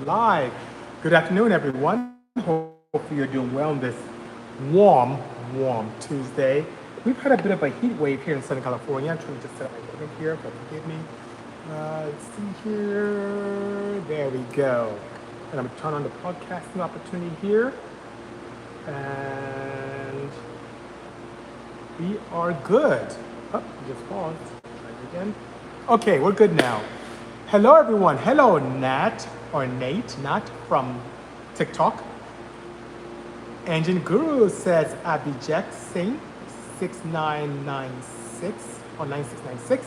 live. Good afternoon, everyone. Hopefully you're doing well on this warm Tuesday. We've had a bit of a heat wave here in Southern California. I'm trying to just set up my equipment here, but forgive me. Let's see here. There we go. And I'm going to turn on the podcasting opportunity here. And we are good. Oh, just paused. Try it again. Okay, we're good now. Hello, everyone. Hello, Nat or Nate, Nat from TikTok. Engine Guru says Abhijek Singh 6996 or 9696.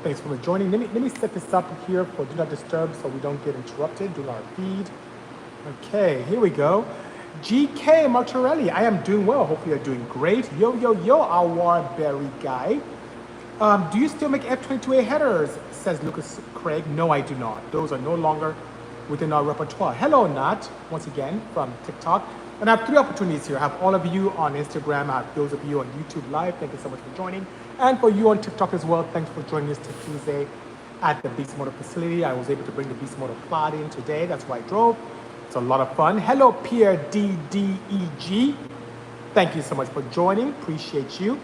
Thanks for joining. Let me set this up here for Do Not Disturb so we don't get interrupted during our feed. Okay, here we go. GK Martorelli, I am doing well. Hopefully you're doing great. Yo, our berry guy. Do you still make F22A headers? Says Lucas Craig. No, I do not. Those are no longer within our repertoire. Hello, Nat, once again from TikTok. And I have three opportunities here. I have all of you on Instagram. I have those of you on YouTube Live. Thank you so much for joining. And for you on TikTok as well, thanks for joining us Tuesday at the Bisimoto facility. I was able to bring the Bisimoto Plaid in today. That's why I drove. It's a lot of fun. Hello, Pierre DDEG. Thank you so much for joining. Appreciate you.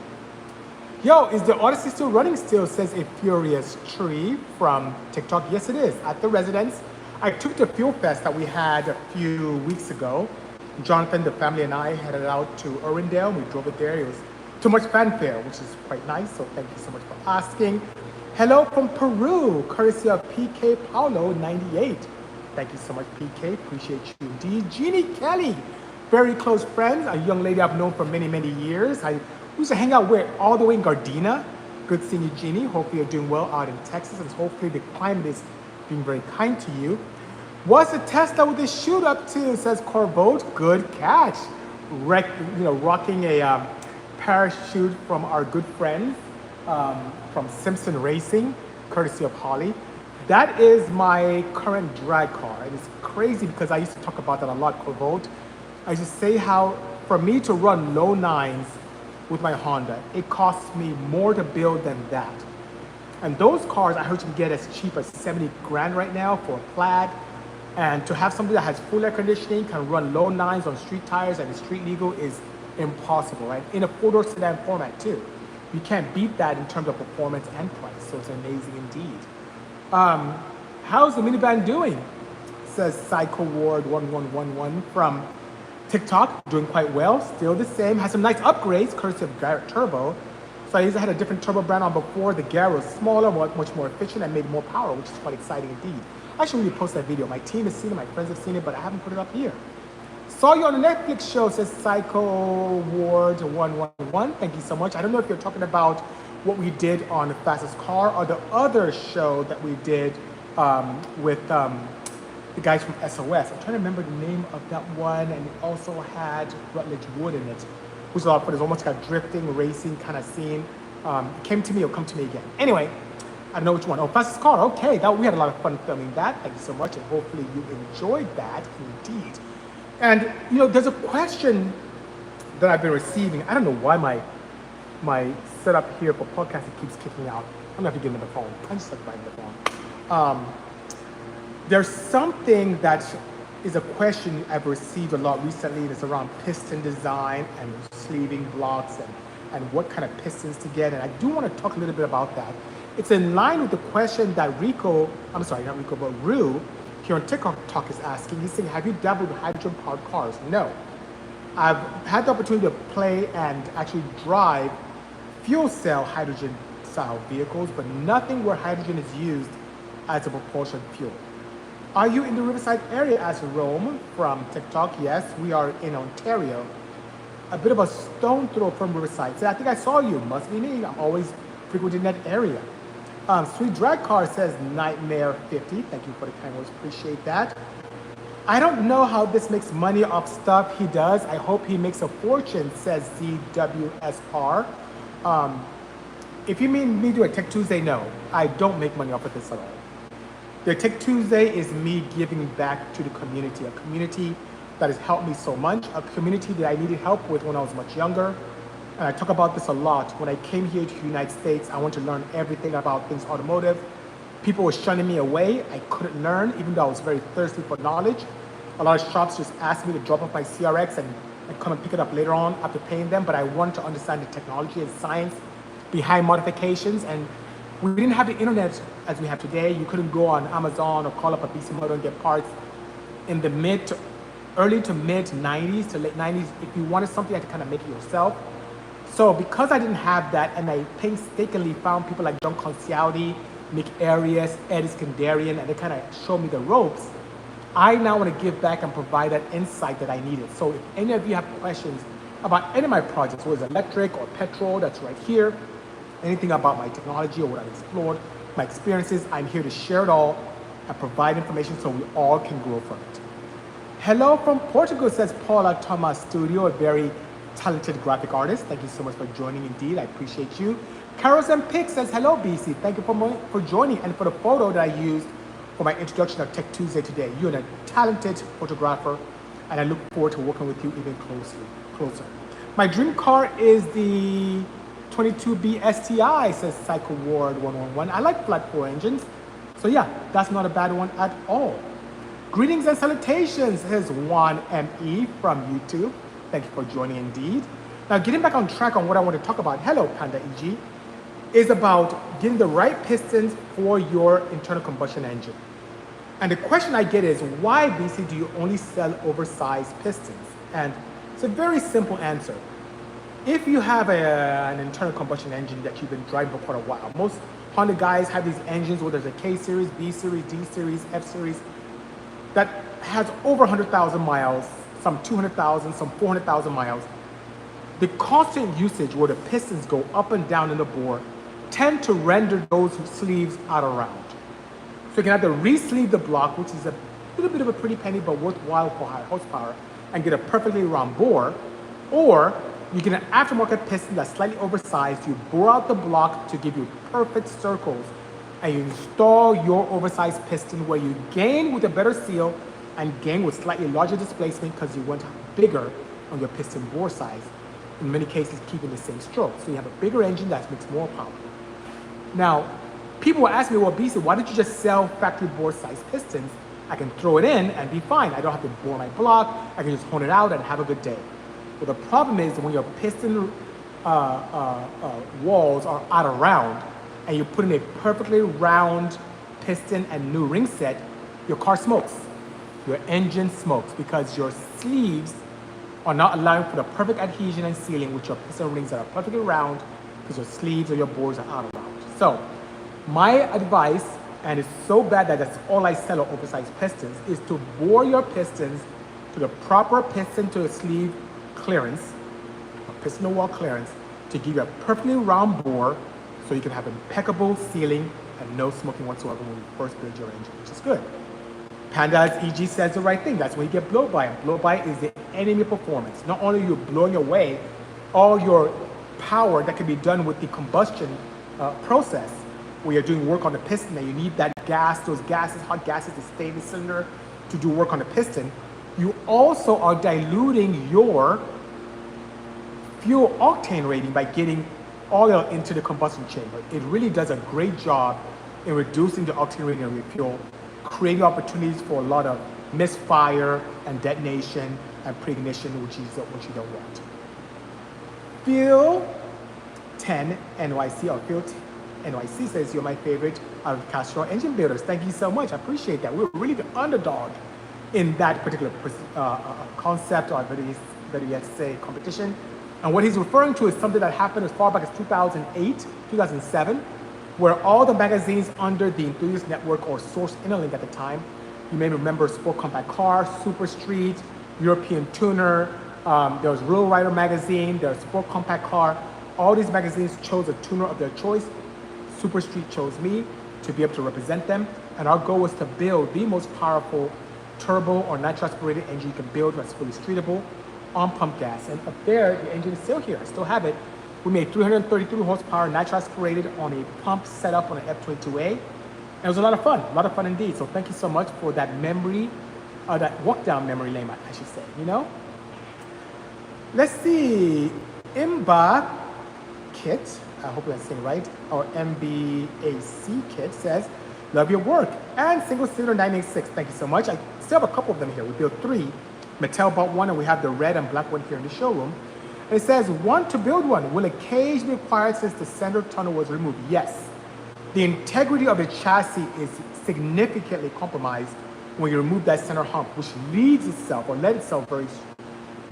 Yo, is the Odyssey still running still, says a Furious Tree from TikTok. Yes, it is, at the residence. I took the Fuel Fest that we had a few weeks ago. Jonathan, the family, and I headed out to Irwindale. We drove it there. It was too much fanfare, which is quite nice. So thank you so much for asking. Hello from Peru, courtesy of PK Paulo 98. Thank you so much, PK. Appreciate you indeed. Jeannie Kelly, very close friends, a young lady I've known for many, many years. We used to hang out all the way in Gardena. Good seeing you, Jeannie. Hopefully you're doing well out in Texas, and hopefully the climate is being very kind to you. What's the Tesla with the shoot up to? Says Corvote. Good catch. Rocking a parachute from our good friends from Simpson Racing, courtesy of Holly. That is my current drag car. And it's crazy because I used to talk about that a lot, Corvote. I used to say how for me to run low nines with my Honda, it costs me more to build than that. And those cars I heard you can get as cheap as 70 grand right now for a Plaid. And to have something that has full air conditioning, can run low nines on street tires and is street legal is impossible, right? In a four-door sedan format too. You can't beat that in terms of performance and price, so it's amazing indeed. How's the minivan doing? Says Psycho Ward 1111 from TikTok. Doing quite well, still the same. Has some nice upgrades, courtesy of Garrett Turbo. So I had a different turbo brand on before. The Garrett was smaller, much more efficient, and made more power, which is quite exciting indeed. I should really post that video. My team has seen it, my friends have seen it, but I haven't put it up here. Saw you on the Netflix show, says Psycho Ward 111. Thank you so much. I don't know if you're talking about what we did on The Fastest Car or the other show that we did with the guys from SOS. I'm trying to remember the name of that one, and it also had Rutledge Wood in it, which is a lot of fun. It's almost like a drifting, racing kind of scene. It came to me, it'll come to me again. Anyway, I don't know which one. Oh, Fastest Car, okay. We had a lot of fun filming that. Thank you so much, and hopefully you enjoyed that indeed. And there's a question that I've been receiving. I don't know why my setup here for podcasting keeps kicking out. I'm gonna have to get into the phone. I'm just like biting the phone. There's something that is a question I've received a lot recently. It's around piston design and sleeving blocks and what kind of pistons to get. And I do want to talk a little bit about that. It's in line with the question that Rue here on TikTok is asking. He's saying, have you dabbled with hydrogen-powered cars? No. I've had the opportunity to play and actually drive fuel cell hydrogen-style vehicles, but nothing where hydrogen is used as a propulsion fuel. Are you in the Riverside area? As Rome from TikTok. Yes, we are in Ontario. A bit of a stone throw from Riverside. So I think I saw you. Must be me. I'm always frequenting that area. Sweet Drag Car says Nightmare 50. Thank you for the kind words. Appreciate that. I don't know how this makes money off stuff he does. I hope he makes a fortune, says ZWSR. If you mean me do a Tech Tuesday, no. I don't make money off of this at all. The Tech Tuesday is me giving back to the community, a community that has helped me so much, a community that I needed help with when I was much younger. And I talk about this a lot. When I came here to the United States, I wanted to learn everything about things automotive. People were shunning me away. I couldn't learn, even though I was very thirsty for knowledge. A lot of shops just asked me to drop off my CRX and come and pick it up later on after paying them, but I wanted to understand the technology and science behind modifications. And we didn't have the internet as we have today. You couldn't go on Amazon or call up a Bisimoto and get parts. In the early to mid 90s to late 90s, if you wanted something, you had to kind of make it yourself. So because I didn't have that, and I painstakingly found people like John Concialdi, Nick Arias, Ed Iskandarian, and they kind of showed me the ropes, I now want to give back and provide that insight that I needed. So if any of you have questions about any of my projects, whether it's electric or petrol, that's right here, anything about my technology or what I've explored, my experiences, I'm here to share it all and provide information so we all can grow from it. Hello from Portugal, says Paula Thomas Studio, a very talented graphic artist. Thank you so much for joining indeed. I appreciate you. Carols and Pick says, hello BC. Thank you for joining and for the photo that I used for my introduction of Tech Tuesday today. You're a talented photographer and I look forward to working with you even closer. My dream car is the 22B STI, says Psycho Ward 111. I like flat 4 engines. So yeah, that's not a bad one at all. Greetings and salutations, says Juan ME from YouTube. Thank you for joining indeed. Now getting back on track on what I want to talk about, hello Panda EG, is about getting the right pistons for your internal combustion engine. And the question I get is, why BC do you only sell oversized pistons? And it's a very simple answer. If you have an internal combustion engine that you've been driving for quite a while, most Honda guys have these engines where there's a K series, B series, D series, F series, that has over 100,000 miles, some 200,000, some 400,000 miles. The constant usage where the pistons go up and down in the bore tend to render those sleeves out of round. So you can either re-sleeve the block, which is a little bit of a pretty penny but worthwhile for high horsepower, and get a perfectly round bore, or you get an aftermarket piston that's slightly oversized. You bore out the block to give you perfect circles, and you install your oversized piston where you gain with a better seal and gain with slightly larger displacement because you went bigger on your piston bore size. In many cases, keeping the same stroke. So you have a bigger engine that makes more power. Now, people will ask me, well, BC, why don't you just sell factory bore size pistons? I can throw it in and be fine. I don't have to bore my block. I can just hone it out and have a good day. But the problem is when your piston walls are out of round and you put in a perfectly round piston and new ring set, your car smokes. Your engine smokes because your sleeves are not allowing for the perfect adhesion and sealing with your piston rings that are perfectly round because your sleeves or your bores are out of round. So my advice, and it's so bad that that's all I sell are oversized pistons, is to bore your pistons to the proper piston to sleeve clearance, or piston to wall clearance, to give you a perfectly round bore so you can have impeccable sealing and no smoking whatsoever when you first build your engine, which is good. Panda's EG says the right thing. That's when you get blow by. Blow by is the enemy of performance. Not only are you blowing away all your power that can be done with the combustion process, where you're doing work on the piston and you need that gas, those gases, hot gases to stay in the cylinder to do work on the piston, you also are diluting your fuel octane rating by getting oil into the combustion chamber. It really does a great job in reducing the octane rating of your fuel, creating opportunities for a lot of misfire and detonation and pre-ignition, which you don't want. Phil 10 NYC, or Phil NYC says, you're my favorite out of Castrol engine builders. Thank you so much. I appreciate that. We're really the underdog in that particular concept, or better yet say competition. And what he's referring to is something that happened as far back as 2008, 2007, where all the magazines under the Enthusiast Network or Source Interlink at the time, you may remember Sport Compact Car, Super Street, European Tuner, there was Real Rider magazine, there's Sport Compact Car. All these magazines chose a tuner of their choice. Super Street chose me to be able to represent them. And our goal was to build the most powerful turbo or nitro aspirated engine you can build that's fully streetable on pump gas. And up there, the engine is still here. I still have it. We made 333 horsepower nitro aspirated on a pump setup on an F22A. And it was a lot of fun indeed. So thank you so much for that memory, that walk down memory lane, I should say, you know? Let's see, Imba Kit, I hope I'm saying right, or MBAC Kit says, Love your work. And single cylinder 986, thank you so much. I still have a couple of them here. We built 3. Mattel bought one, and we have the red and black one here in the showroom. And it says, want to build one. Will occasionally be required since the center tunnel was removed? Yes. The integrity of the chassis is significantly compromised when you remove that center hump, which leads itself or led itself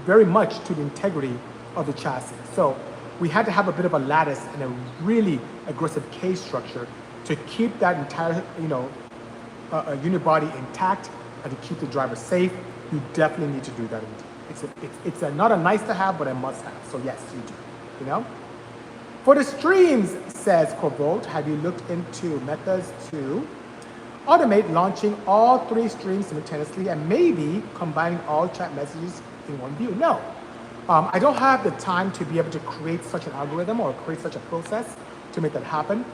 very much to the integrity of the chassis. So we had to have a bit of a lattice and a really aggressive cage structure to keep that entire, unibody intact and to keep the driver safe. You definitely need to do that. It's not a nice to have, but a must have. So yes, you do, For the streams, says Corvolt, have you looked into methods to automate launching all 3 streams simultaneously and maybe combining all chat messages in one view? No. I don't have the time to be able to create such an algorithm or create such a process to make that happen.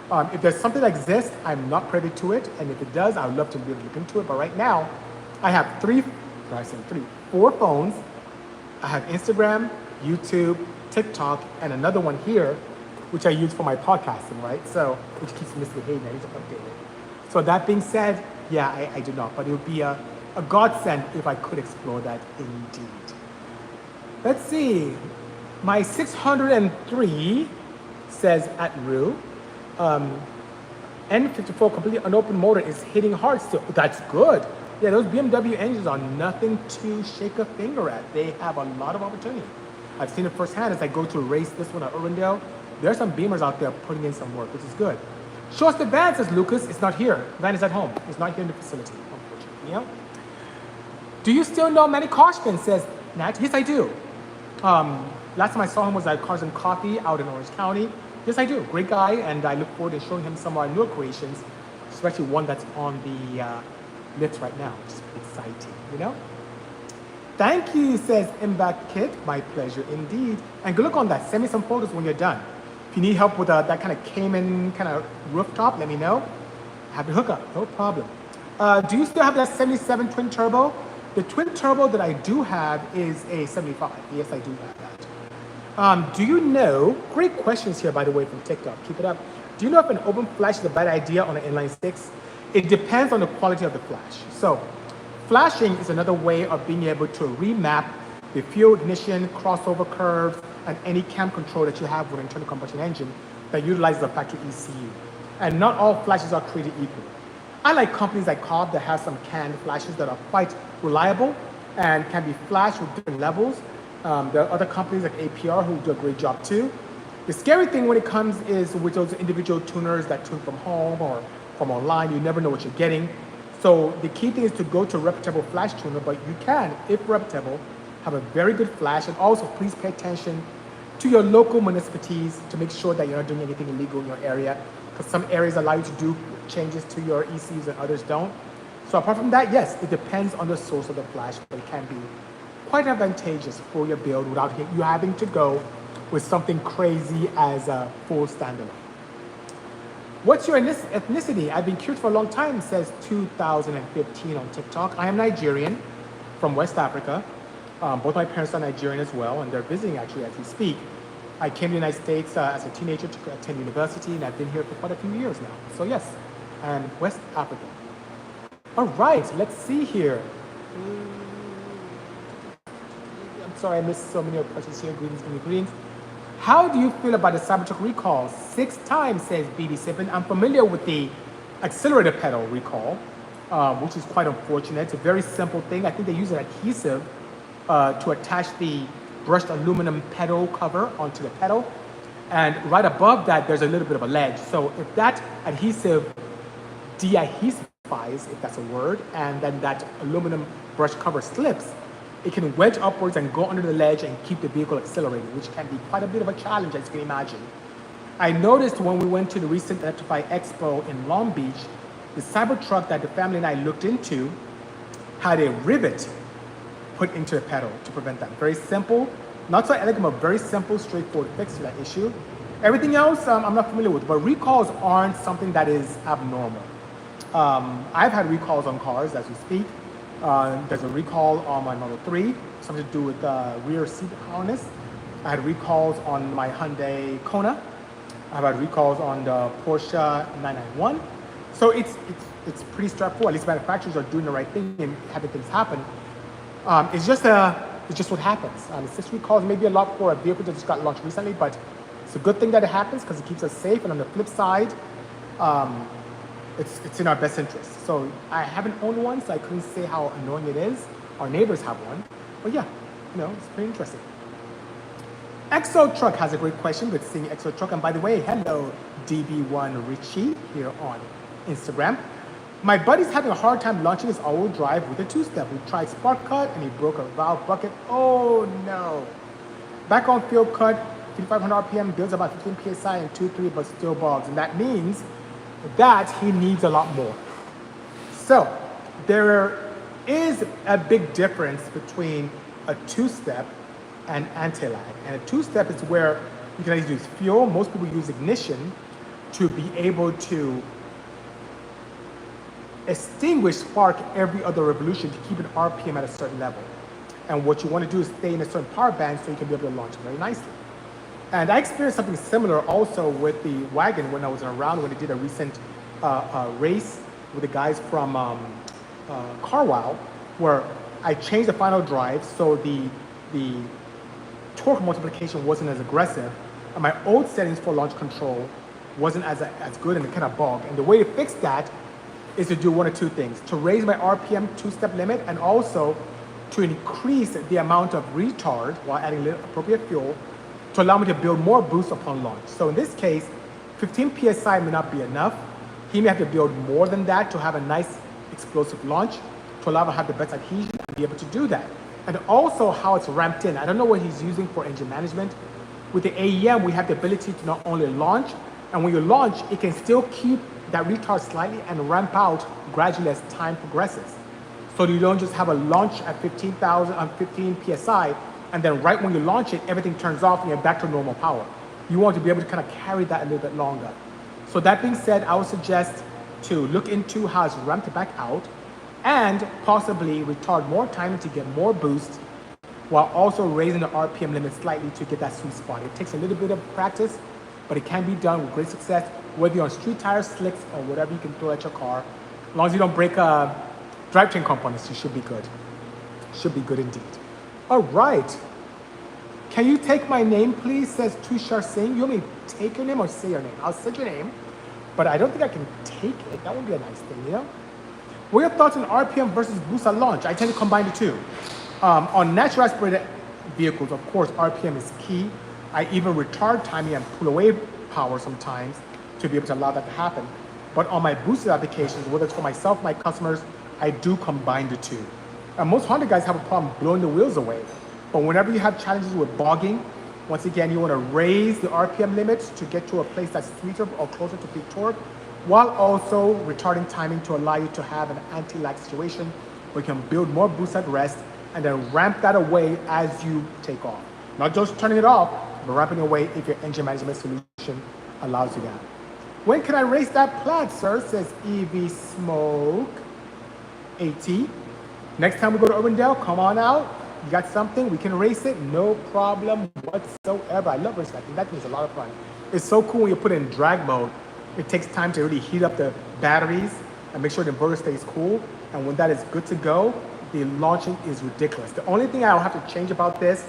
If there's something that exists, I'm not privy to it. And if it does, I would love to be able to look into it. But right now, I have 4 phones. I have Instagram, YouTube, TikTok, and another one here, which I use for my podcasting, right? So, which keeps misbehaving. I need to update it. So that being said, yeah, I do not. But it would be a godsend if I could explore that indeed. Let's see. My 603 says at Rue, N54 completely unopened motor is hitting hard still. That's good. Yeah, those BMW engines are nothing to shake a finger at. They have a lot of opportunity. I've seen it firsthand as I go to race this one at Irwindale. There are some Beamers out there putting in some work, which is good. Show us the van, says Lucas. It's not here. The van is at home. It's not here in the facility, unfortunately. Do you still know Manny Koshman, says Nat? Yes, I do. Last time I saw him was at Cars and Coffee out in Orange County. Yes, I do. Great guy, and I look forward to showing him some of our newer creations, especially one that's on the list right now, which is exciting, Thank you, says Mback Kit. My pleasure indeed. And good luck on that. Send me some photos when you're done. If you need help with that kind of Cayman kind of rooftop, let me know. Happy hookup, no problem. Do you still have that 77 twin turbo? The twin turbo that I do have is a 75. Yes, I do have that. Do you know, great questions here, by the way, from TikTok. Keep it up. Do you know if an open flash is a bad idea on an inline 6? It depends on the quality of the flash. So flashing is another way of being able to remap the fuel ignition, crossover curves, and any cam control that you have with an internal combustion engine that utilizes a factory ECU. And not all flashes are created equal. I like companies like Cobb that have some canned flashes that are quite reliable and can be flashed with different levels. There are other companies like APR who do a great job too. The scary thing when it comes is with those individual tuners that tune from home or from online, you never know what you're getting. So the key thing is to go to a reputable flash tuner, but you can, if reputable, have a very good flash. And also please pay attention to your local municipalities to make sure that you're not doing anything illegal in your area, because some areas allow you to do changes to your ECUs and others don't. So apart from that, yes, it depends on the source of the flash, but it can be quite advantageous for your build without you having to go with something crazy as a full standalone. What's your ethnicity? I've been curious for a long time, says 2015 on TikTok. I am Nigerian from West Africa. Both my parents are Nigerian as well, and they're visiting actually as we speak. I came to the United States as a teenager to attend university, and I've been here for quite a few years now. So yes, I'm West African. All right, let's see here. I'm sorry, I missed so many questions here. Greetings. How do you feel about the Cybertruck recall? 6 times, says BB Sippin. I'm familiar with the accelerator pedal recall, which is quite unfortunate. It's a very simple thing. I think they use an adhesive to attach the brushed aluminum pedal cover onto the pedal. And right above that, there's a little bit of a ledge. So if that adhesive de-adhesifies, if that's a word, and then that aluminum brush cover slips, it can wedge upwards and go under the ledge and keep the vehicle accelerated, which can be quite a bit of a challenge, as you can imagine. I noticed when we went to the recent Electrify Expo in Long Beach, the Cybertruck that the family and I looked into had a rivet put into the pedal to prevent that. Very simple, not so elegant, but very simple, straightforward fix to that issue. Everything else I'm not familiar with, but recalls aren't something that is abnormal. I've had recalls on cars as we speak. There's a recall on my Model 3, something to do with rear seat harness. I had recalls on my Hyundai Kona. I've had recalls on the Porsche 991. So it's pretty straightforward. At least manufacturers are doing the right thing and having things happen. It's just what happens. 6 recalls may be a lot for a vehicle that just got launched recently, but it's a good thing that it happens because it keeps us safe. And on the flip side, it's in our best interest. So I haven't owned one, so I couldn't say how annoying it is. Our neighbors have one, but yeah, it's pretty interesting. Exo Truck has a great question. Good seeing Exo Truck. And by the way, hello DB1 Richie here on Instagram. My buddy's having a hard time launching his all-wheel drive with a two-step. We tried spark cut and he broke a valve bucket. Oh no. Back on field cut, 5500 RPM, builds about 15 PSI and 2.3, but still bogs. And that means that he needs a lot more. So there is a big difference between a two-step and anti-lag. And a two-step is where you can either use fuel. Most people use ignition to be able to extinguish spark every other revolution to keep an RPM at a certain level. And what you want to do is stay in a certain power band so you can be able to launch very nicely. And I experienced something similar also with the wagon when I was around when they did a recent race with the guys from Carwow, where I changed the final drive so the torque multiplication wasn't as aggressive, and my old settings for launch control wasn't as good, and it kind of bogged. And the way to fix that is to do one of two things: to raise my RPM two-step limit, and also to increase the amount of retard while adding little appropriate fuel to allow me to build more boost upon launch. So in this case, 15 PSI may not be enough. He may have to build more than that to have a nice explosive launch to allow him to have the best adhesion and be able to do that. And also how it's ramped in. I don't know what he's using for engine management. With the AEM, we have the ability to not only launch, and when you launch, it can still keep that retard slightly and ramp out gradually as time progresses. So you don't just have a launch at 15 PSI, and then right when you launch it, everything turns off and you're back to normal power. You want to be able to kind of carry that a little bit longer. So that being said, I would suggest to look into how it's ramped back out and possibly retard more time to get more boost while also raising the RPM limit slightly to get that sweet spot. It takes a little bit of practice, but it can be done with great success, whether you're on street tires, slicks, or whatever you can throw at your car. As long as you don't break drivetrain components, you should be good. Should be good indeed. All right. Can you take my name, please? Says Tushar Singh. You want me to take your name or say your name? I'll say your name, but I don't think I can take it. That would be a nice thing, What are your thoughts on RPM versus boost at launch? I tend to combine the two. On natural aspirated vehicles, of course, RPM is key. I even retard timing and pull away power sometimes to be able to allow that to happen. But on my boosted applications, whether it's for myself, my customers, I do combine the two. And most Honda guys have a problem blowing the wheels away. But whenever you have challenges with bogging, once again, you want to raise the RPM limits to get to a place that's sweeter or closer to peak torque, while also retarding timing to allow you to have an anti-lag situation where you can build more boost at rest and then ramp that away as you take off. Not just turning it off, but ramping away if your engine management solution allows you that. When can I race that Plaid, sir? Says EV Smoke AT. Next time we go to Urbandale, come on out. You got something, we can race it, no problem whatsoever. I love racing that thing. That thing's a lot of fun. It's so cool when you put it in drag mode. It takes time to really heat up the batteries and make sure the inverter stays cool. And when that is good to go, the launching is ridiculous. The only thing I'll have to change about this,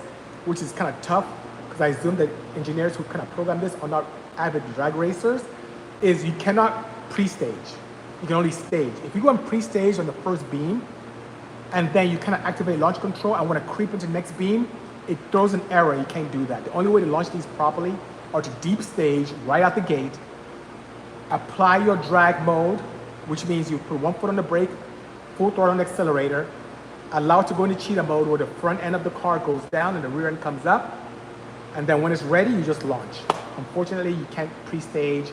which is kind of tough, because I assume that engineers who kind of program this are not avid drag racers, is you cannot pre-stage. You can only stage. If you go on pre-stage on the first beam, and then you kind of activate launch control and want to creep into the next beam, it throws an error. You can't do that. The only way to launch these properly are to deep stage right out the gate, apply your drag mode, which means you put one foot on the brake, full throttle on the accelerator, allow it to go into cheetah mode where the front end of the car goes down and the rear end comes up, and then when it's ready, you just launch. Unfortunately, you can't pre-stage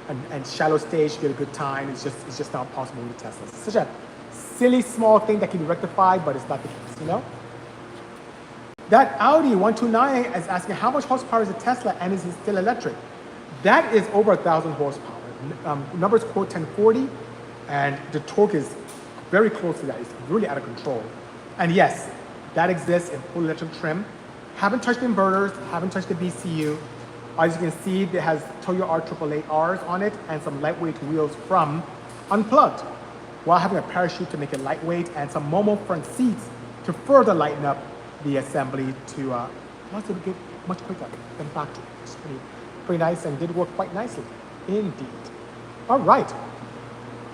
and shallow stage to get a good time. It's just not possible with the Tesla. It's such a silly small thing that can be rectified, but it's not the case, That Audi 129 is asking how much horsepower is a Tesla and is it still electric? That is over 1,000 horsepower. Numbers quote 1040, and the torque is very close to that. It's really out of control. And yes, that exists in full electric trim. Haven't touched the inverters, haven't touched the BCU. As you can see, it has Toyo R888Rs on it and some lightweight wheels from unplugged, while having a parachute to make it lightweight and some Momo front seats to further lighten up the assembly to get much quicker than factory. It's pretty nice and did work quite nicely indeed. All right.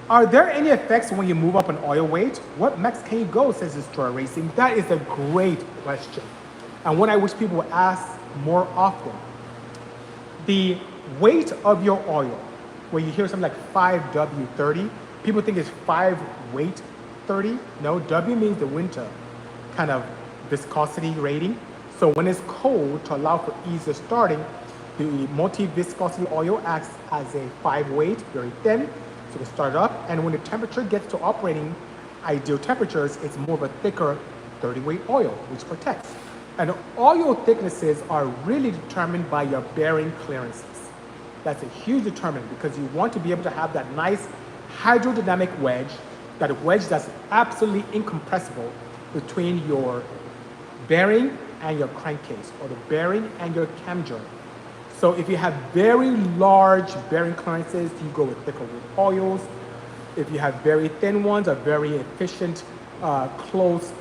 Are there any effects when you move up an oil weight? What max can you go, says Destroyer Racing? That is a great question, and one I wish people would ask more often. The weight of your oil, when you hear something like 5W30, people think it's 5 weight 30. No, W means the winter kind of viscosity rating. So when it's cold, to allow for easier starting, the multi-viscosity oil acts as a 5 weight, very thin, so to start up. And when the temperature gets to operating ideal temperatures, it's more of a thicker 30 weight oil, which protects. And oil thicknesses are really determined by your bearing clearances. That's a huge determinant because you want to be able to have that nice hydrodynamic wedge, that wedge that's absolutely incompressible between your bearing and your crankcase, or the bearing and your cam joint. So if you have very large bearing clearances, you go with thicker oils. If you have very thin ones or very efficient, close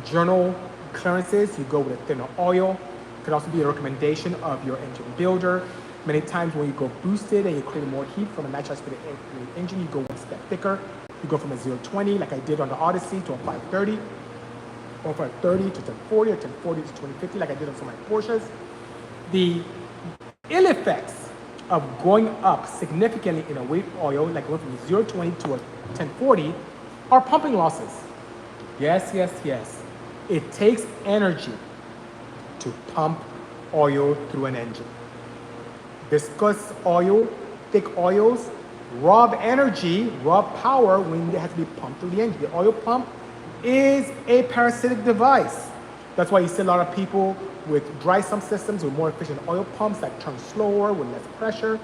journal clearances, you go with a thinner oil. It could also be a recommendation of your engine builder. Many times when you go boosted and you create more heat from a natural aspirated engine, you go one step thicker. You go from a 020, like I did on the Odyssey, to a 530, or from a 30 to 1040, or 1040 to 2050, like I did on some of my Porsches. The ill effects of going up significantly in a weight oil, like going from 020 to a 1040, are pumping losses. Yes, yes, yes. It takes energy to pump oil through an engine. Viscous oil, thick oils, rob energy, rob power when it has to be pumped through the engine. The oil pump is a parasitic device. That's why you see a lot of people with dry sump systems with more efficient oil pumps that turn slower with less pressure.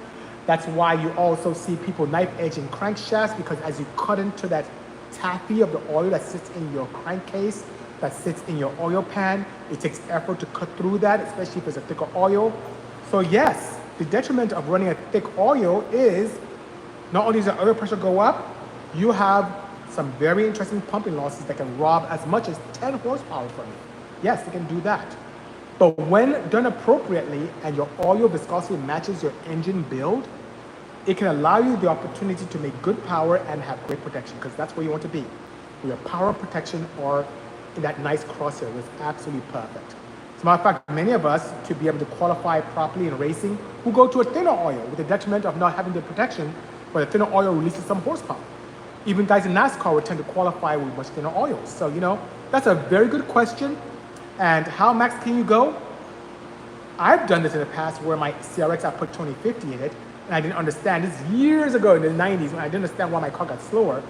That's why you also see people knife edging crankshafts, because as you cut into that taffy of the oil that sits in your crankcase, that sits in your oil pan, it takes effort to cut through that, especially if it's a thicker oil. So yes, the detriment of running a thick oil is not only does the oil pressure go up, you have some very interesting pumping losses that can rob as much as 10 horsepower from you. Yes, they can do that. But when done appropriately and your oil viscosity matches your engine build, it can allow you the opportunity to make good power and have great protection, because that's where you want to be. Your power protection or in that nice crosshair was absolutely perfect. As a matter of fact, many of us, to be able to qualify properly in racing, will go to a thinner oil with the detriment of not having the protection, but the thinner oil releases some horsepower. Even guys in NASCAR would tend to qualify with much thinner oils. So, that's a very good question. And how max can you go? I've done this in the past where my CRX, I put 2050 in it, and I didn't understand. This is years ago in the 90s when I didn't understand why my car got slower.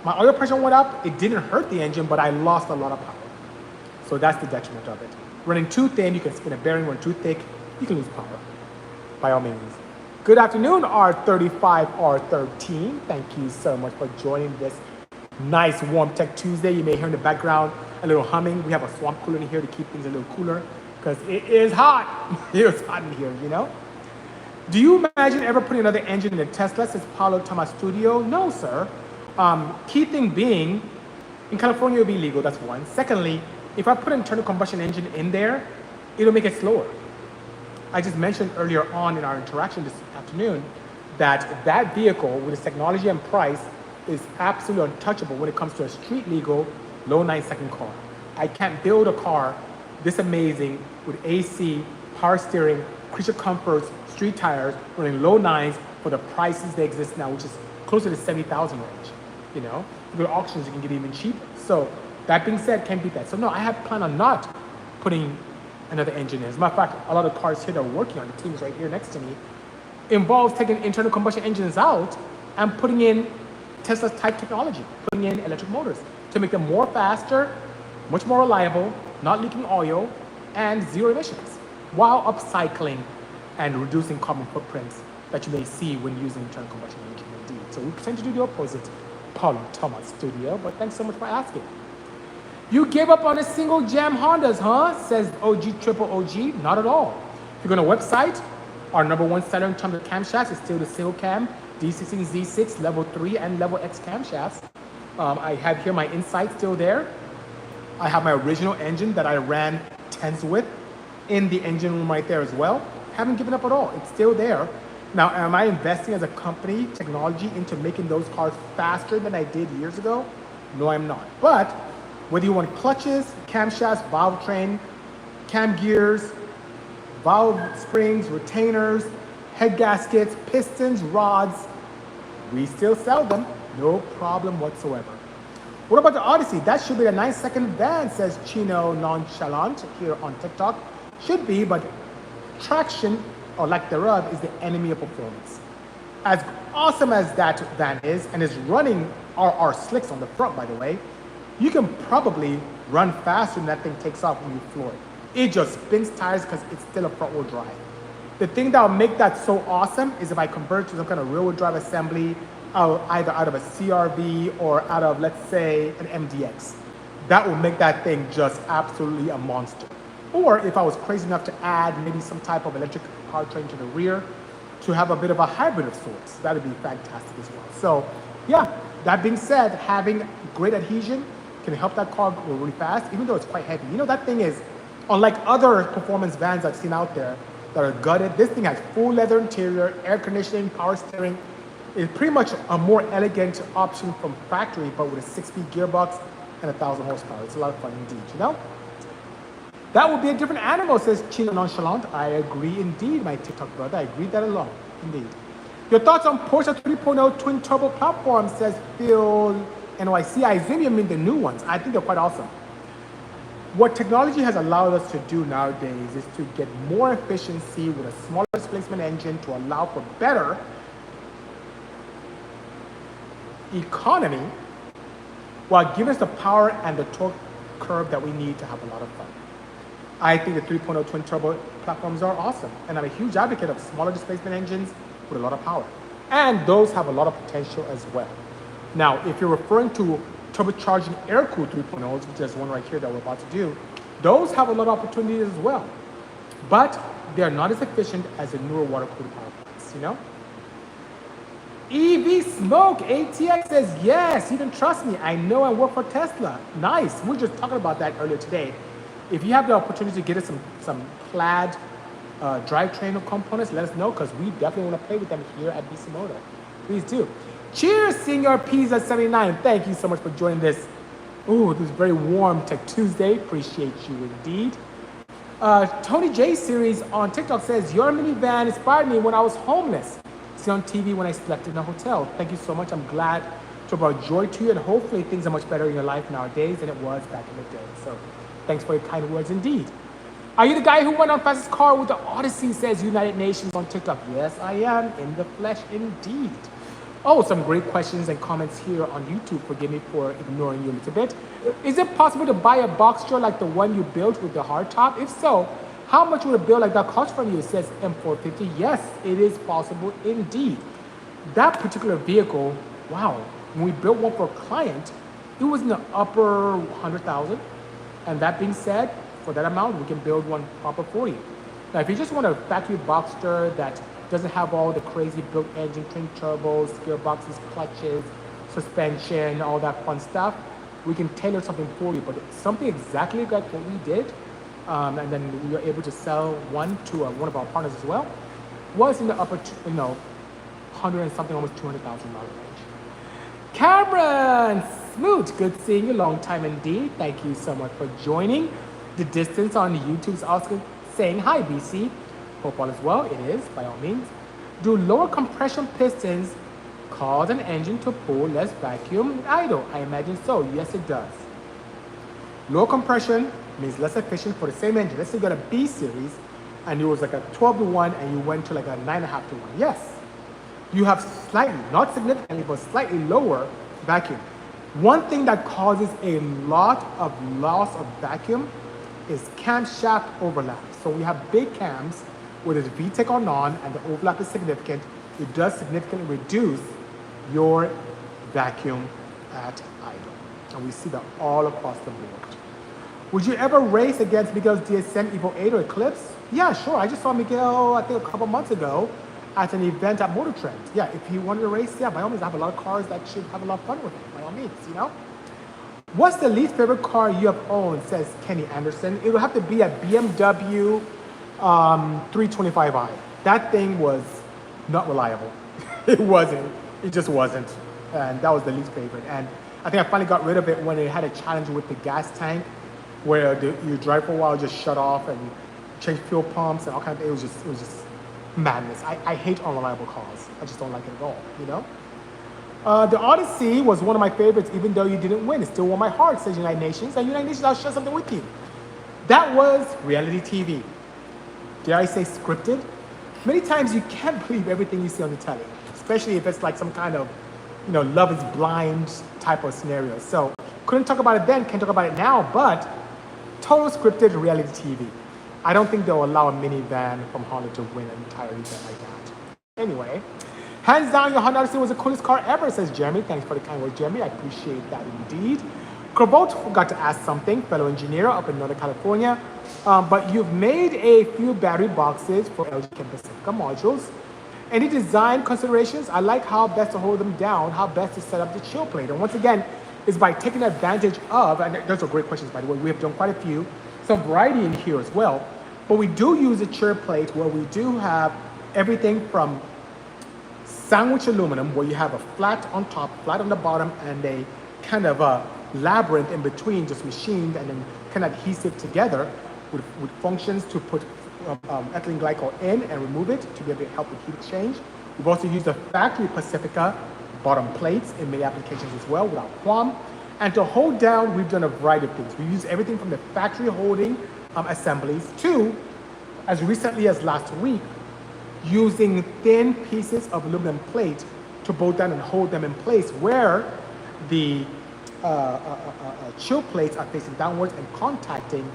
My oil pressure went up. It didn't hurt the engine, but I lost a lot of power. So that's the detriment of it. Running too thin, you can spin a bearing. Running too thick, you can lose power, by all means. Good afternoon, R35, R13. Thank you so much for joining this nice warm tech Tuesday. You may hear in the background a little humming. We have a swamp cooler in here to keep things a little cooler because it is hot. It's hot in here, Do you imagine ever putting another engine in a Tesla, says Paulo Tomas Studio? No, sir. Key thing being, in California, it will be legal, that's one. Secondly, if I put an internal combustion engine in there, it'll make it slower. I just mentioned earlier on in our interaction this afternoon that vehicle with its technology and price is absolutely untouchable when it comes to a street legal, low 9-second car. I can't build a car this amazing with AC, power steering, creature comforts, street tires, running low 9s for the prices they exist now, which is closer to 70,000 range. You go to auctions, you can get even cheaper. So that being said, can't beat that. So no, I have plan on not putting another engine in. As a matter of fact, a lot of cars here that are working on, the teams right here next to me, involves taking internal combustion engines out and putting in Tesla type technology, putting in electric motors to make them more faster, much more reliable, not leaking oil, and zero emissions, while upcycling and reducing carbon footprints that you may see when using internal combustion engine indeed. So we tend to do the opposite, Paulo Thomas Studio, but thanks so much for asking. You gave up on a single jam Hondas, huh? Says OG Triple OG. Not at all. If you go on a website, our #1 seller in terms of camshafts is still the single cam D16 Z6 level 3 and level X camshafts. I have here my Insight still there. I have my original engine that I ran tens with in the engine room right there as well. Haven't given up at all. It's still there. Now, am I investing as a company, technology, into making those cars faster than I did years ago? No, I'm not. But whether you want clutches, camshafts, valve train, cam gears, valve springs, retainers, head gaskets, pistons, rods, we still sell them. No problem whatsoever. What about the Odyssey? That should be a 9-second van, says Chino Nonchalant here on TikTok. Should be, but traction or lack thereof is the enemy of performance. As awesome as that van is, and is running our slicks on the front, by the way, you can probably run faster than that thing takes off when you floor it. It just spins tires because it's still a front wheel drive. The thing that will make that so awesome is if I convert to some kind of rear wheel drive assembly, either out of a CRV or out of, let's say, an MDX. That will make that thing just absolutely a monster. Or if I was crazy enough to add maybe some type of electric powertrain to the rear to have a bit of a hybrid of sorts, that would be fantastic as well. So yeah, that being said, having great adhesion can help that car go really fast, even though it's quite heavy. You know, that thing is, unlike other performance vans I've seen out there that are gutted, this thing has full leather interior, air conditioning, power steering. It's pretty much a more elegant option from factory, but with a 6-speed gearbox and 1,000 horsepower. It's a lot of fun indeed, you know? That would be a different animal, says Chino Nonchalant. I agree indeed, my TikTok brother. I agree that alone, indeed. Your thoughts on Porsche 3.0 twin turbo platform, says Phil NYC. I assume you mean the new ones. I think they're quite awesome. What technology has allowed us to do nowadays is to get more efficiency with a smaller displacement engine to allow for better economy while giving us the power and the torque curve that we need to have a lot of fun. I think the 3.0 twin turbo platforms are awesome, and I'm a huge advocate of smaller displacement engines with a lot of power, and those have a lot of potential as well. Now, if you're referring to turbocharging air-cooled 3.0s, which is one right here that we're about to do, those have a lot of opportunities as well, but they're not as efficient as the newer water-cooled power plants, you know? EV Smoke ATX says, yes, you can trust me. I know I work for Tesla. Nice. We were just talking about that earlier today. If you have the opportunity to get us some plaid drivetrain components, let us know, because we definitely want to play with them here at Bisimoto. Please do. Cheers, Senior Pizza 79. Thank you so much for joining this. Ooh, this is very warm Tech Tuesday. Appreciate you indeed. Tony J series on TikTok says, your minivan inspired me when I was homeless. See on TV when I slept in a hotel. Thank you so much. I'm glad to bring joy to you, and hopefully things are much better in your life nowadays than it was back in the day. So thanks for your kind words indeed. Are you the guy who went on fastest car with the Odyssey, says United Nations on TikTok? Yes, I am, in the flesh indeed. Oh, some great questions and comments here on YouTube. Forgive me for ignoring you a little bit. Is it possible to buy a Boxster like the one you built with the hardtop? If so, how much would a build like that cost from you? It says M450. Yes, it is possible indeed. That particular vehicle, wow, when we built one for a client, it was in the upper 100,000. And that being said, for that amount, we can build one proper for you. Now, if you just want a factory Boxster that doesn't have all the crazy built engine, twin turbos, gearboxes, clutches, suspension, all that fun stuff, we can tailor something for you. But something exactly like what we did, and then we were able to sell one to one of our partners as well, was in the upper, 100 and something, almost $200,000 range. Cameron Smoot, good seeing you, long time indeed. Thank you so much for joining. The distance on YouTube is also saying, hi BC. Hope all is well. It is, by all means. Do lower compression pistons cause an engine to pull less vacuum idle? I imagine so. Yes, it does. Lower compression means less efficient for the same engine. Let's say you got a B series and it was like a 12-to-1 and you went to like a 9.5-to-1. Yes, you have slightly, not significantly, but slightly lower vacuum. One thing that causes a lot of loss of vacuum is camshaft overlap. So we have big cams where there's VTEC or non and the overlap is significant. It does significantly reduce your vacuum at idle. And we see that all across the board. Would you ever race against Miguel's DSM Evo 8 or Eclipse? Yeah, sure. I just saw Miguel, I think a couple months ago, at an event at Motor Trend. Yeah, if you wanted to race, yeah, by all means, I have a lot of cars that should have a lot of fun with it, by all means, you know? What's the least favorite car you have owned, says Kenny Anderson. It would have to be a BMW 325i. That thing was not reliable. It wasn't. It just wasn't. And that was the least favorite. And I think I finally got rid of it when it had a challenge with the gas tank, where you drive for a while, just shut off and change fuel pumps and all kinds of, it was just madness. I hate unreliable cars. I just don't like it at all, you know? The Odyssey was one of my favorites, even though you didn't win. It still won my heart, says United Nations. And United Nations, I'll share something with you. That was reality TV. Dare I say scripted? Many times you can't believe everything you see on the telly, especially if it's like some kind of, you know, Love is Blind type of scenario. So couldn't talk about it then, can't talk about it now, but total scripted reality TV. I don't think they'll allow a minivan from Honda to win an entire event like that. Anyway, hands down, your Honda Odyssey was the coolest car ever, says Jeremy. Thanks for the kind words, Jeremy. I appreciate that indeed. Cobalt forgot to ask something, fellow engineer up in Northern California. But you've made a few battery boxes for LG Chem Pacifica modules. Any design considerations? I like how best to hold them down, how best to set up the chill plate. And once again, is by taking advantage of, and those are great questions by the way, we have done quite a few, some variety in here as well. But we do use a chill plate where we do have everything from sandwich aluminum, where you have a flat on top, flat on the bottom, and a kind of a labyrinth in between, just machined and then kind of adhesive together with functions to put ethylene glycol in and remove it to be able to help with heat exchange. We've also used the factory Pacifica bottom plates in many applications as well without qualm. And to hold down, we've done a variety of things. We use everything from the factory holding assemblies to, as recently as last week, using thin pieces of aluminum plate to bolt down and hold them in place where the chill plates are facing downwards and contacting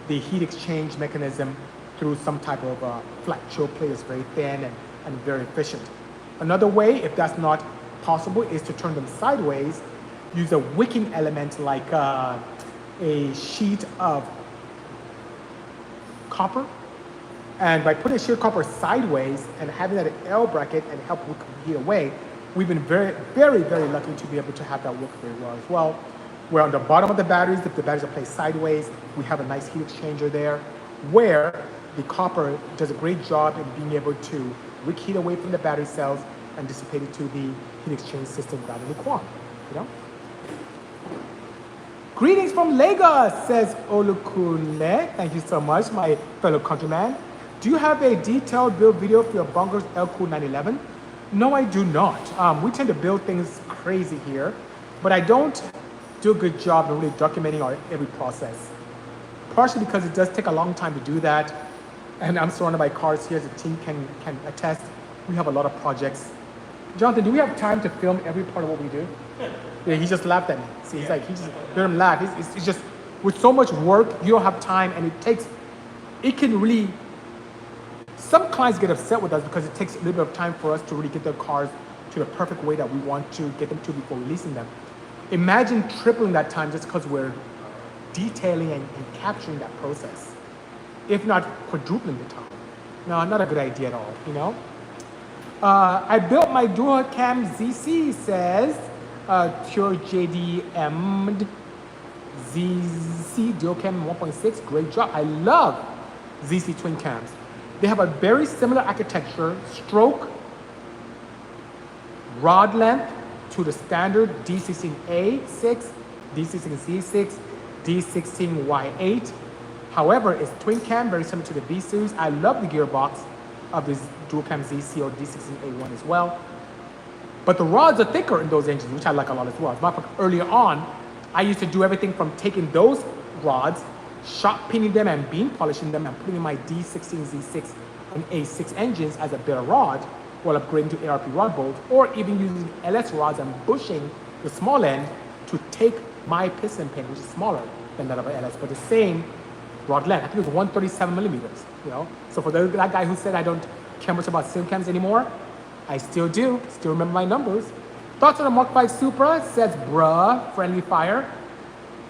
the heat exchange mechanism through some type of flat chill plate that's very thin and very efficient. Another way, if that's not possible, is to turn them sideways, use a wicking element like a sheet of copper. And by putting a sheet of copper sideways and having that L bracket and help wick the heat away, we've been very, very, very lucky to be able to have that work very well as well. Where on the bottom of the batteries, if the batteries are placed sideways, we have a nice heat exchanger there, where the copper does a great job in being able to wick heat away from the battery cells and dissipate it to the heat exchange system without any qualm, you know? Greetings from Lagos, says Olukunle. Thank you so much, my fellow countryman. Do you have a detailed build video for your Bunkers Elcool 911? No, I do not. We tend to build things crazy here, but I don't do a good job of really documenting our every process. Partially because it does take a long time to do that, and I'm surrounded by cars here, as the team can attest. We have a lot of projects. Jonathan, do we have time to film every part of what we do? Yeah, he just laughed at me. See, he's like, he just let him laugh. It's just, with so much work, you don't have time, and it can really, some clients get upset with us because it takes a little bit of time for us to really get their cars to the perfect way that we want to get them to before releasing them. Imagine tripling that time just because we're detailing and capturing that process, if not quadrupling the time. No, not a good idea at all, you know? I built my dual cam ZC, says Pure JDM ZC dual cam 1.6. Great job. I love ZC twin cams. They have a very similar architecture, stroke, rod length to the standard D16A6, D16C6, D16Y8. However, it's twin cam, very similar to the V series. I love the gearbox of this dual cam ZC or D16A1 as well. But the rods are thicker in those engines, which I like a lot as well. As a matter of fact, earlier on, I used to do everything from taking those rods, shot pinning them and beam polishing them and putting in my D16Z6 and A6 engines as a better rod while upgrading to ARP rod bolt, or even using LS rods and bushing the small end to take my piston pin, which is smaller than that of an LS, but the same rod length. I think it was 137 millimeters, you know? So for that guy who said I don't care much about sim cams anymore, I still do, still remember my numbers. Thoughts on the Mark 5 Supra, says bruh, friendly fire.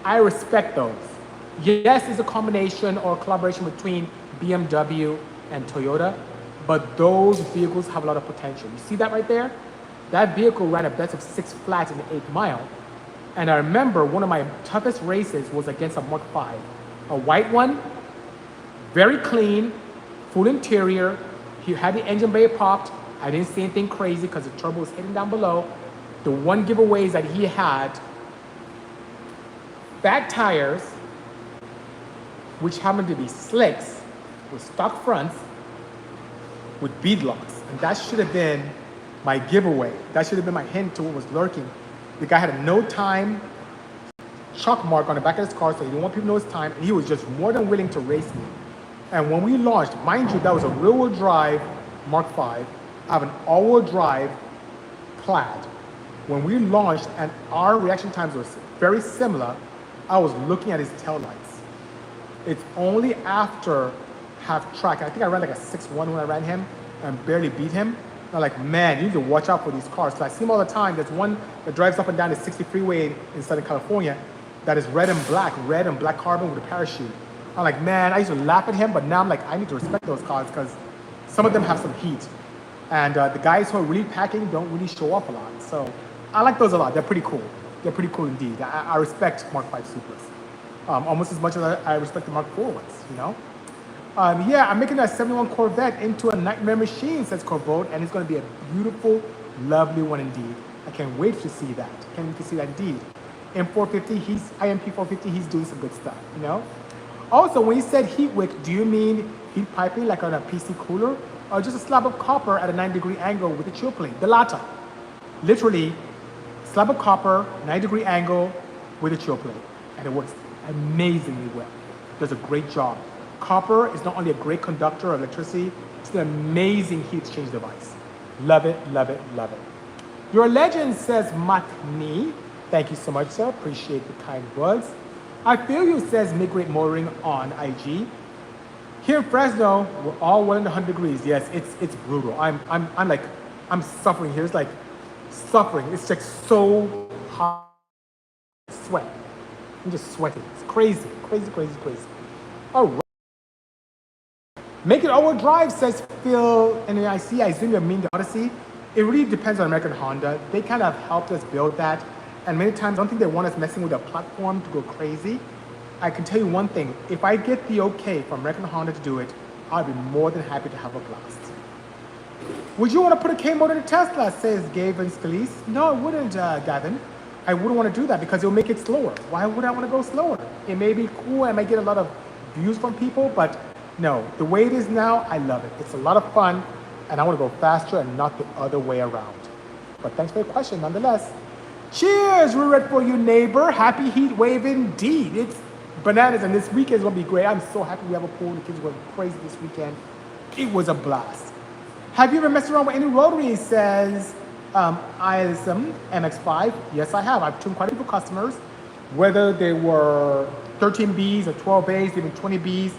I respect those. Yes, it's a combination or collaboration between BMW and Toyota, but those vehicles have a lot of potential. You see that right there? That vehicle ran a best of 6 flat in the 8th mile. And I remember one of my toughest races was against a Mark 5. A white one, very clean, full interior. He had the engine bay popped. I didn't see anything crazy because the turbo was hitting down below. The one giveaway is that he had fat tires, which happened to be slicks with stock fronts with bead locks. And that should have been my giveaway. That should have been my hint to what was lurking. The guy had a no time chalk mark on the back of his car, so he didn't want people to know his time, and he was just more than willing to race me. And when we launched, mind you, that was a rear-wheel drive Mark 5. I have an all-wheel drive Plaid. When we launched and our reaction times were very similar, I was looking at his taillights. It's only after half track, I think I ran like a 6-1 when I ran him and barely beat him. I'm like, man, you need to watch out for these cars. So I see them all the time. There's one that drives up and down the 60 freeway in Southern California that is red and black carbon with a parachute. I'm like, man, I used to laugh at him, but now I'm like, I need to respect those cars because some of them have some heat. And the guys who are really packing don't really show off a lot. So I like those a lot. They're pretty cool. They're pretty cool indeed. I respect Mark 5 Supras. Almost as much as I respect the Mark 4 ones, you know? Yeah, I'm making that 71 Corvette into a nightmare machine, says Corvote, and it's going to be a beautiful, lovely one indeed. I can't wait to see that. Can't wait to see that indeed. M450, IMP 450, he's doing some good stuff, you know? Also, when you said heat wick, do you mean heat piping like on a PC cooler, or just a slab of copper at a 9-degree angle with a chill plate? The latter. Literally, slab of copper, 9-degree angle with a chill plate, and it works amazingly well. Does a great job. Copper is not only a great conductor of electricity, it's an amazing heat exchange device. Love it, love it, love it. Your legend says Matni. Thank you so much, sir. Appreciate the kind words. I feel you, says Mid-Grade Motoring on IG. Here in Fresno, we're all 100 degrees. Yes, it's brutal. I'm suffering here. It's like suffering. It's like so hot. Sweat. I'm just sweating. It's crazy, crazy, crazy, crazy. All right. Make it all-wheel drive, says Phil. And I assume you mean the Odyssey. It really depends on American Honda. They kind of helped us build that. And many times, I don't think they want us messing with the platform to go crazy. I can tell you one thing. If I get the okay from American Honda to do it, I'll be more than happy to have a blast. Would you want to put a K motor in a Tesla, says Gavin Scalise? No, I wouldn't, Gavin. I wouldn't want to do that because it'll make it slower. Why would I want to go slower? It may be cool, I might get a lot of views from people, but no, the way it is now, I love it. It's a lot of fun, and I want to go faster and not the other way around. But thanks for your question, nonetheless. Cheers, we're ready for you, neighbor. Happy heat wave indeed. It's bananas, and this weekend is going to be great. I'm so happy we have a pool. The kids were crazy this weekend. It was a blast. Have you ever messed around with any rotaries, says ISM MX5? Yes, I have. I've tuned quite a few customers, whether they were 13Bs or 12As, even 20Bs,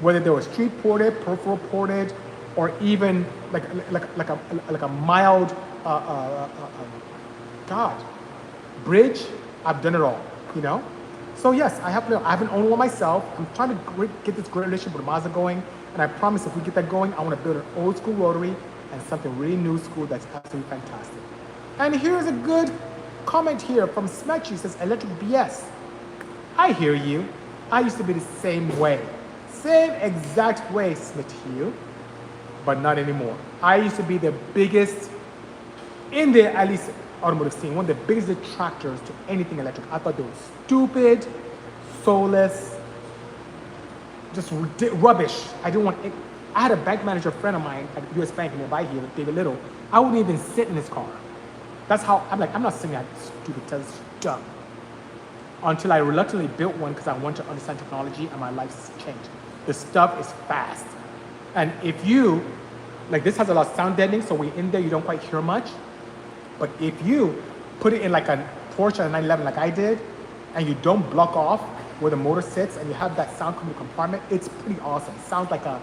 whether they were street ported, peripheral ported, or even like a mild bridge. I've done it all, you know. So yes, I haven't owned one myself. I'm trying to get this great relationship with Mazda going, and I promise if we get that going, I want to build an old school rotary and something really new school that's absolutely fantastic. And here's a good comment here from Smetchy, says electric BS. I hear you. I used to be the same way. Same exact way, Smetchy, but not anymore. I used to be the biggest in the, at least automotive scene, one of the biggest detractors to anything electric. I thought they were stupid, soulless, just rubbish. I didn't want it. I had a bank manager friend of mine at US Bank nearby here, David Little. I wouldn't even sit in his car. That's how, I'm like, I'm not sitting that stupid stuff. Until I reluctantly built one because I wanted to understand technology and my life's changed. The stuff is fast. And if you, like this has a lot of sound deadening, so when you're in there, you don't quite hear much. But if you put it in like a Porsche or a 911 like I did, and you don't block off where the motor sits and you have that sound coming to the compartment, it's pretty awesome. It sounds like a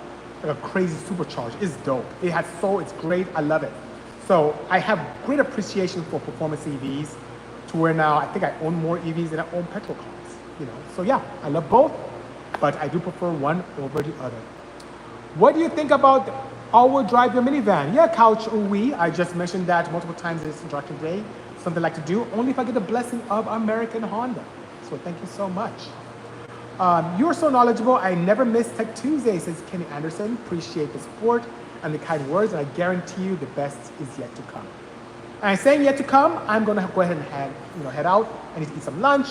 crazy supercharge. It's dope. It's great. I love it. So I have great appreciation for performance EVs to where now I think I own more EVs than I own petrol cars, you know. So yeah, I love both, but I do prefer one over the other. What do you think about I will drive your minivan. Yeah, Couch Oui. I just mentioned that multiple times this interaction today. Something I like to do, only if I get the blessing of American Honda. So thank you so much. You are so knowledgeable. I never miss Tech Tuesday, says Kenny Anderson. Appreciate the support and the kind words, and I guarantee you the best is yet to come. And saying yet to come, I'm gonna go ahead and head out. I need to eat some lunch,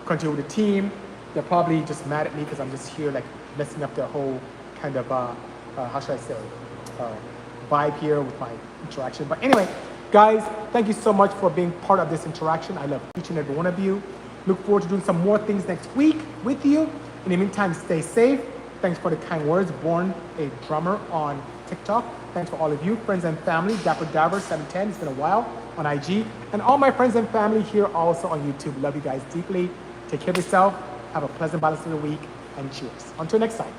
continue with the team. They're probably just mad at me because I'm just here like messing up their whole kind of, how should I say, vibe here with my interaction. But anyway, guys, thank you so much for being part of this interaction. I love each and every one of you. Look forward to doing some more things next week with you. In the meantime, stay safe. Thanks for the kind words. Born a drummer on TikTok. Thanks for all of you, friends and family. Dapper Dabber 710, it's been a while, on IG. And all my friends and family here also on YouTube. Love you guys deeply. Take care of yourself. Have a pleasant balance of the week. And cheers. Until next time.